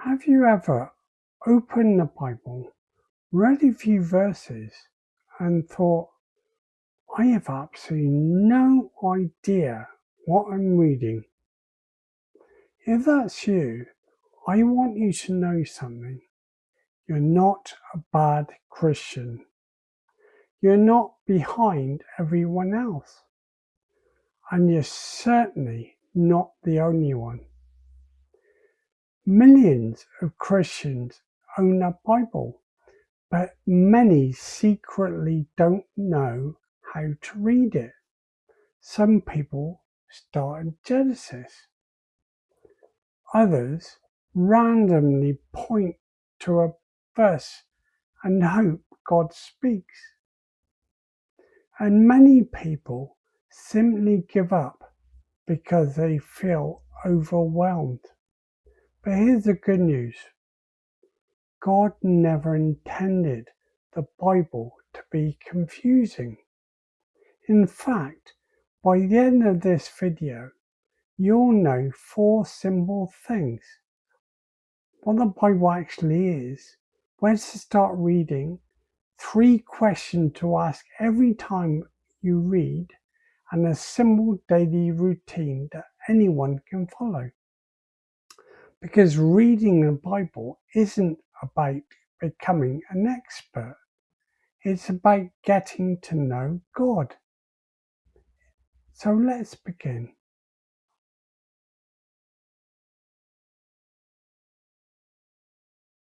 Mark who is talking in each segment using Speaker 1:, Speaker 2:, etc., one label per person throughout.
Speaker 1: Have you ever opened the Bible, read a few verses, and thought, I have absolutely no idea what I'm reading? If that's you, I want you to know something. You're not a bad Christian. You're not behind everyone else. And you're certainly not the only one. Millions of Christians own a Bible, but many secretly don't know how to read it. Some people start in Genesis. Others randomly point to a verse and hope God speaks. And many people simply give up because they feel overwhelmed. But here's the good news. God never intended the Bible to be confusing. In fact, by the end of this video, you'll know 4 simple things. What the Bible actually is, where to start reading, 3 questions to ask every time you read, and a simple daily routine that anyone can follow. Because reading the Bible isn't about becoming an expert. It's about getting to know God. So let's begin.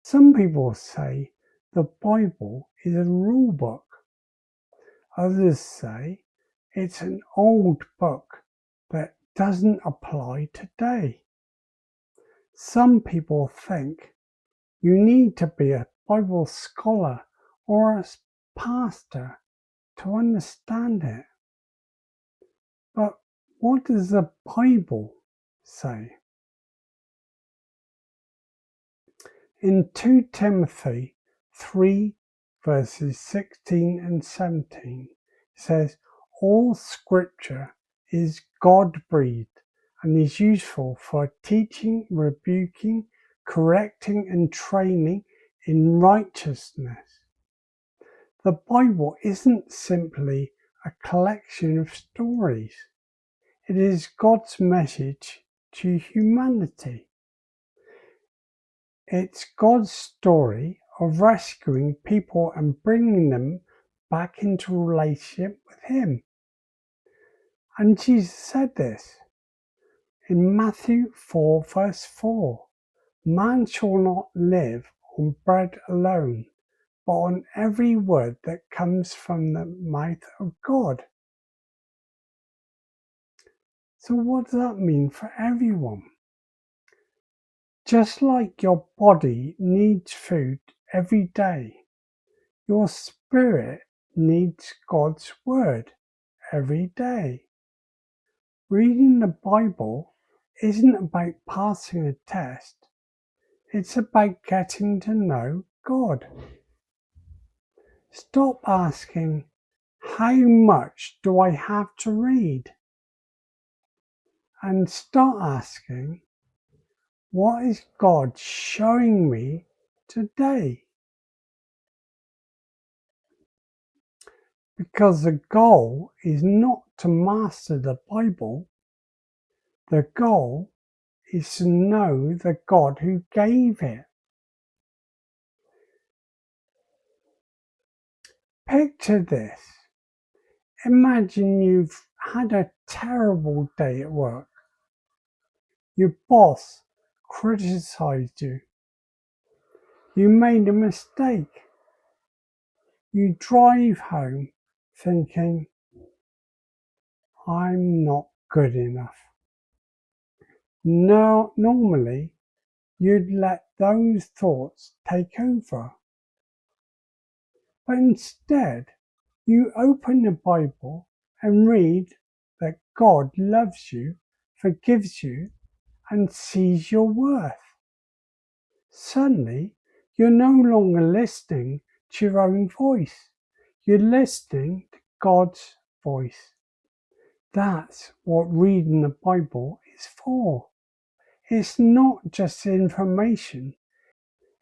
Speaker 1: Some people say the Bible is a rule book. Others say it's an old book that doesn't apply today. Some people think you need to be a Bible scholar or a pastor to understand it. But what does the Bible say? In 2 Timothy 3 verses 16 and 17, it says, all scripture is God-breathed and is useful for teaching, rebuking, correcting and training in righteousness. The Bible isn't simply a collection of stories. It is God's message to humanity. It's God's story of rescuing people and bringing them back into relationship with Him. And Jesus said this in Matthew 4 verse 4, man shall not live on bread alone, but on every word that comes from the mouth of God. So what does that mean for everyone? Just like your body needs food every day, your spirit needs God's word every day. Reading the Bible isn't about passing a test, it's about getting to know God. Stop asking, how much do I have to read? And start asking, what is God showing me today? Because the goal is not to master the Bible. The goal is to know the God who gave it. Picture this. Imagine you've had a terrible day at work. Your boss criticized you. You made a mistake. You drive home thinking, I'm not good enough. No, normally, you'd let those thoughts take over. But instead, you open the Bible and read that God loves you, forgives you, and sees your worth. Suddenly, you're no longer listening to your own voice. You're listening to God's voice. That's what reading the Bible is for. It's not just information,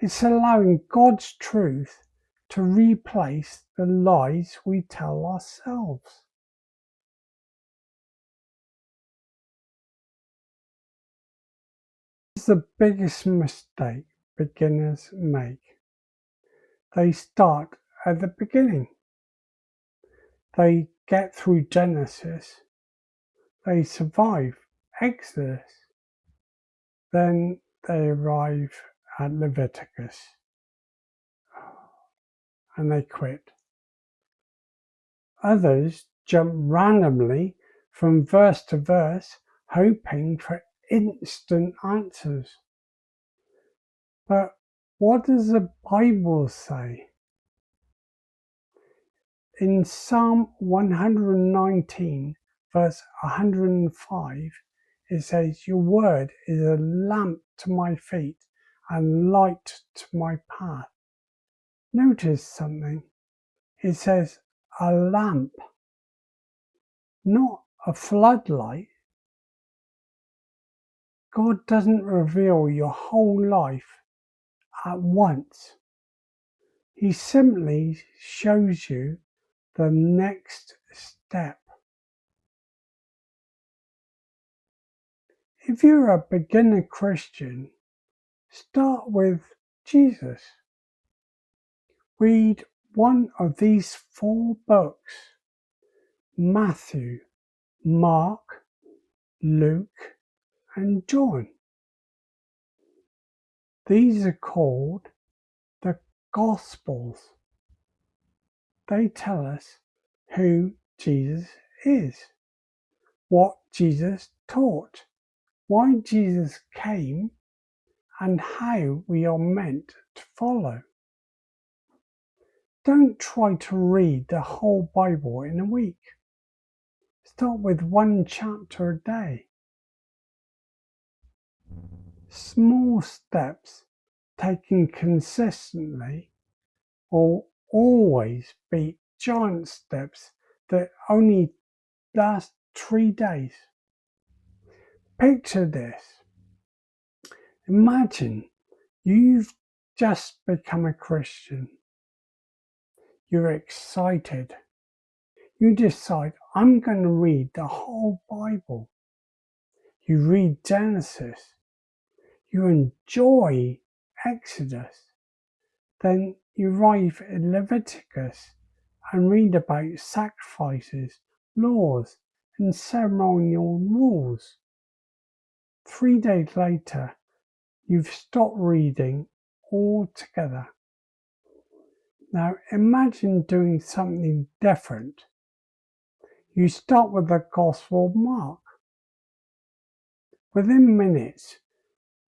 Speaker 1: It's allowing God's truth to replace the lies we tell ourselves. This is the biggest mistake beginners make. They start at the beginning. They get through Genesis. They survive Exodus. Then they arrive at Leviticus and they quit. Others jump randomly from verse to verse, hoping for instant answers. But what does the Bible say? In Psalm 119, verse 105, it says, "Your word is a lamp to my feet and light to my path." Notice something. It says a lamp, not a floodlight. God doesn't reveal your whole life at once. He simply shows you the next step. If you're a beginner Christian, start with Jesus. Read one of these 4 books: Matthew, Mark, Luke, and John. These are called the Gospels. They tell us who Jesus is, what Jesus taught, why Jesus came, and how we are meant to follow. Don't try to read the whole Bible in a week. Start with 1 chapter a day. Small steps taken consistently will always beat giant steps that only last 3 days. Picture this. Imagine you've just become a Christian. You're excited. You decide, I'm going to read the whole Bible. You read Genesis. You enjoy Exodus. Then you arrive in Leviticus and read about sacrifices, laws, and ceremonial rules. 3 days later, you've stopped reading altogether. Now imagine doing something different. You start with the Gospel of Mark. Within minutes,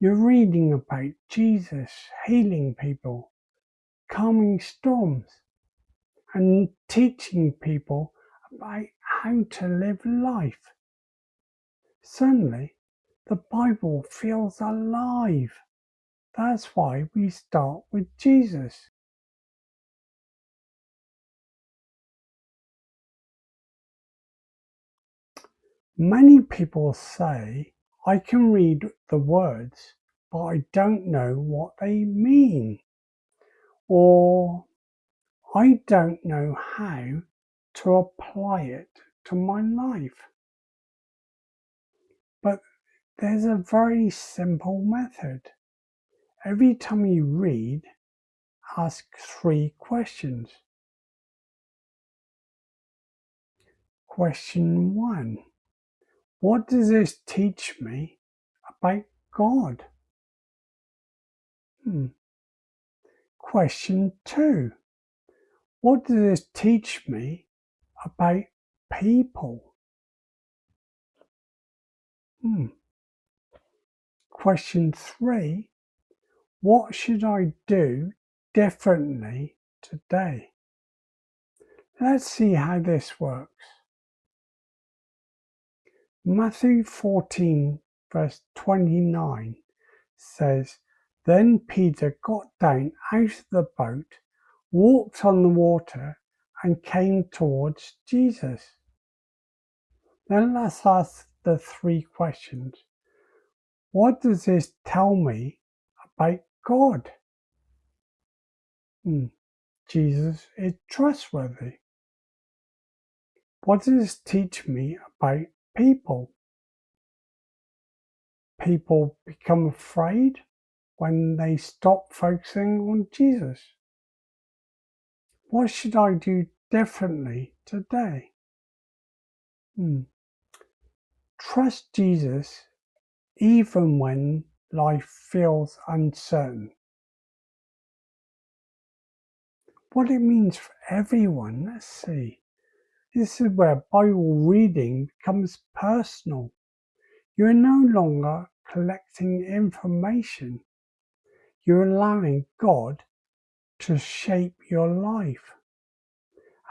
Speaker 1: you're reading about Jesus healing people, calming storms, and teaching people about how to live life. Suddenly, the Bible feels alive. That's why we start with Jesus. Many people say, I can read the words, but I don't know what they mean. Or I don't know how to apply it to my life. But there's a very simple method. Every time you read, ask 3 questions. Question 1. What does this teach me about God? Question 2. What does this teach me about people? Question 3. What should I do differently today? Let's see how this works. Matthew 14, verse 29 says, Then Peter got down out of the boat, walked on the water, and came towards Jesus. Now let's ask the 3 questions. What does this tell me about God? Jesus is trustworthy. What does this teach me about people? People become afraid when they stop focusing on Jesus. What should I do differently today? Trust Jesus even when life feels uncertain. What it means for everyone, let's see. This is where Bible reading becomes personal. You're no longer collecting information. You're allowing God to shape your life.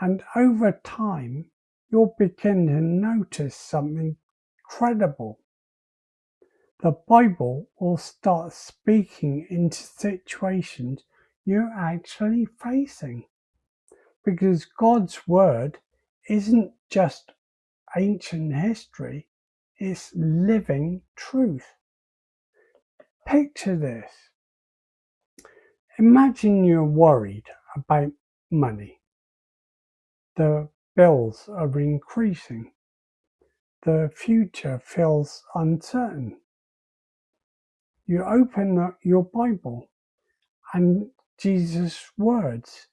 Speaker 1: And over time, you'll begin to notice something incredible. The Bible will start speaking into situations you're actually facing. Because God's Word isn't just ancient history, it's living truth. Picture this. Imagine you're worried about money. The bills are increasing. The future feels uncertain. You open up your Bible and Jesus' words,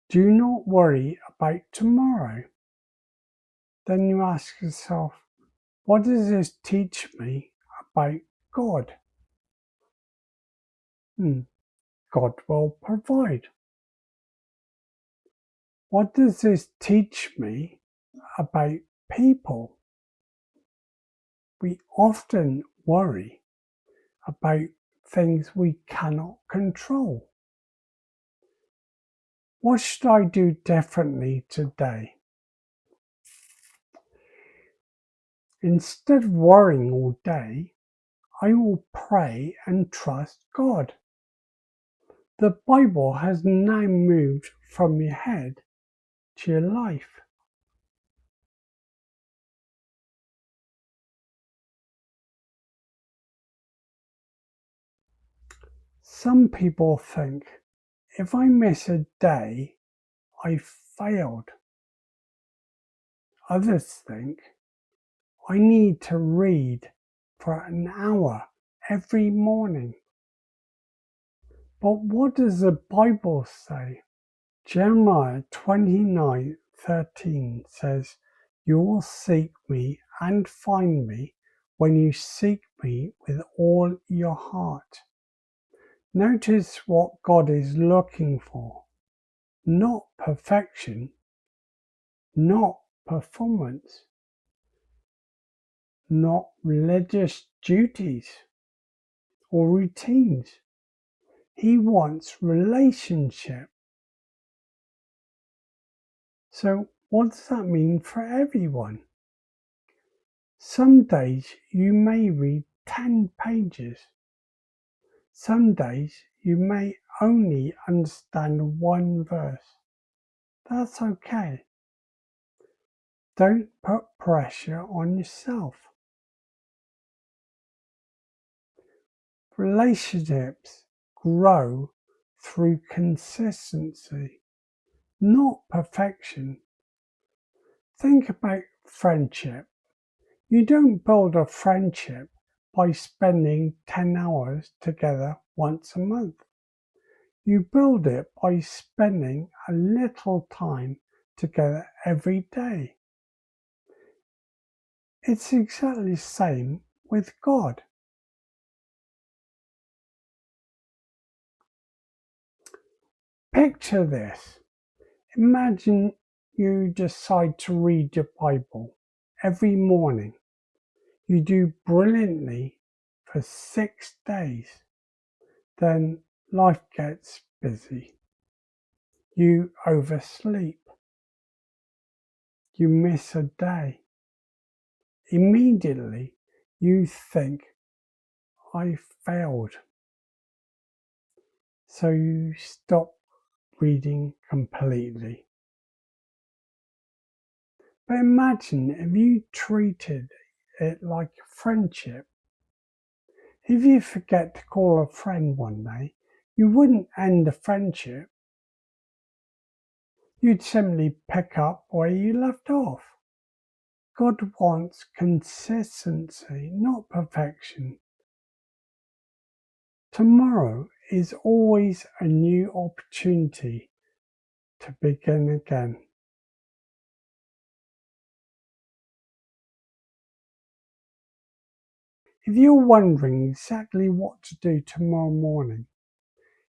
Speaker 1: "Do not worry about tomorrow." Then you ask yourself, what does this teach me about God? God will provide. What does this teach me about people? We often worry about things we cannot control. What should I do differently today? Instead of worrying all day, I will pray and trust God. The Bible has now moved from your head to your life. Some people think, if I miss a day, I failed. Others think, I need to read for an hour every morning. But what does the Bible say? Jeremiah 29:13 says, "You will seek me and find me when you seek me with all your heart." Notice what God is looking for. Not perfection, not performance, not religious duties or routines. He wants relationship. So what does that mean for everyone? Some days you may read 10 pages. Some days you may only understand one verse. That's okay. Don't put pressure on yourself. Relationships grow through consistency, not perfection. Think about friendship. You don't build a friendship by spending 10 hours together once a month. You build it by spending a little time together every day. It's exactly the same with God. Picture this. Imagine you decide to read your Bible every morning. You do brilliantly for 6 days. Then life gets busy. You oversleep. You miss a day. Immediately you think, I failed. So you stop reading completely. But imagine if you treated it like a friendship. If you forget to call a friend one day, you wouldn't end the friendship, you'd simply pick up where you left off. God wants consistency, not perfection. Tomorrow is always a new opportunity to begin again. If you're wondering exactly what to do tomorrow morning,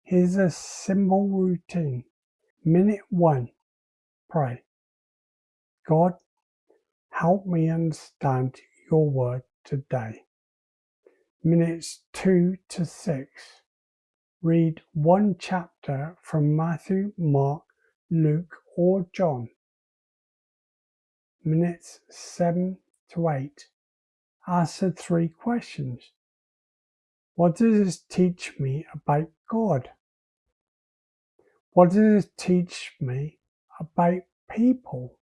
Speaker 1: here's a simple routine. Minute 1, pray. God, help me understand your word today. Minutes 2 to 6, read one chapter from Matthew, Mark, Luke, or John. Minutes 7 to 8, answer 3 questions. What does this teach me about God? What does it teach me about people?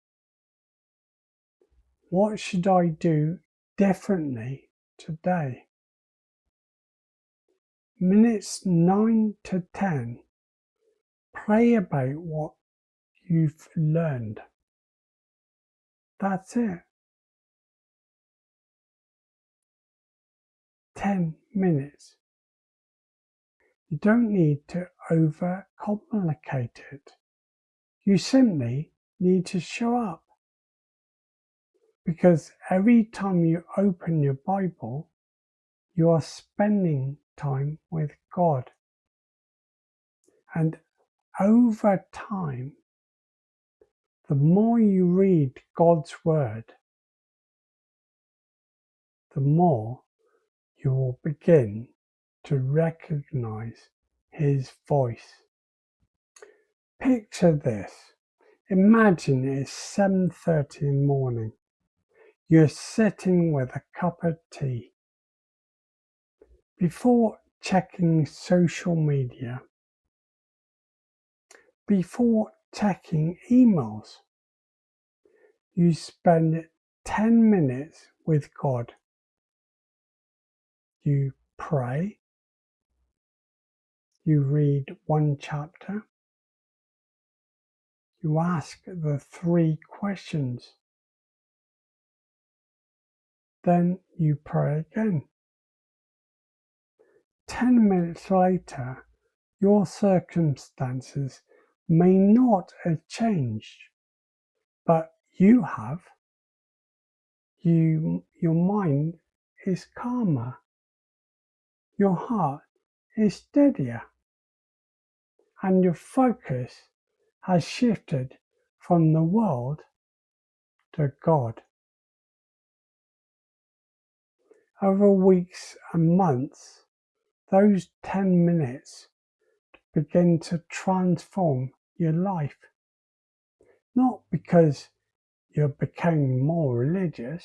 Speaker 1: What should I do differently today? Minutes 9 to 10, pray about what you've learned. That's it. 10 minutes. You don't need to overcomplicate it. You simply need to show up. Because every time you open your Bible, you are spending time with God. And over time, the more you read God's Word, the more you will begin to recognize His voice. Picture this. Imagine it's 7:30 in the morning. You're sitting with a cup of tea. Before checking social media, before checking emails, you spend 10 minutes with God. You pray, you read one chapter, you ask the 3 questions, then you pray again. 10 minutes later, your circumstances may not have changed, but you have. Your mind is calmer, your heart is steadier, and your focus has shifted from the world to God. Over weeks and months, those 10 minutes begin to transform your life. Not because you're becoming more religious,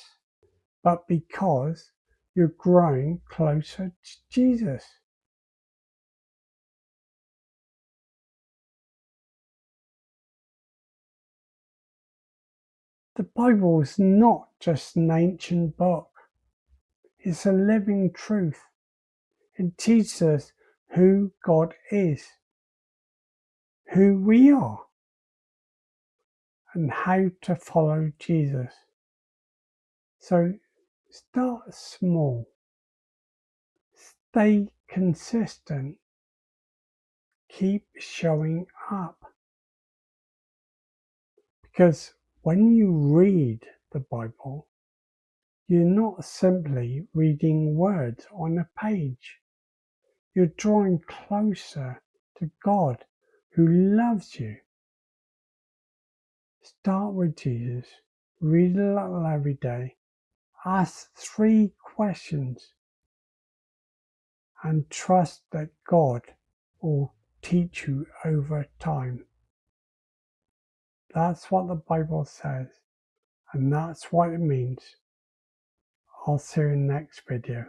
Speaker 1: but because you're growing closer to Jesus. The Bible is not just an ancient book. It's a living truth. It teaches us who God is, who we are, and how to follow Jesus. So start small, stay consistent, keep showing up. Because when you read the Bible, you're not simply reading words on a page. You're drawing closer to God who loves you. Start with Jesus, read a little every day, ask 3 questions, and trust that God will teach you over time. That's what the Bible says, and that's what it means. I'll see you in the next video.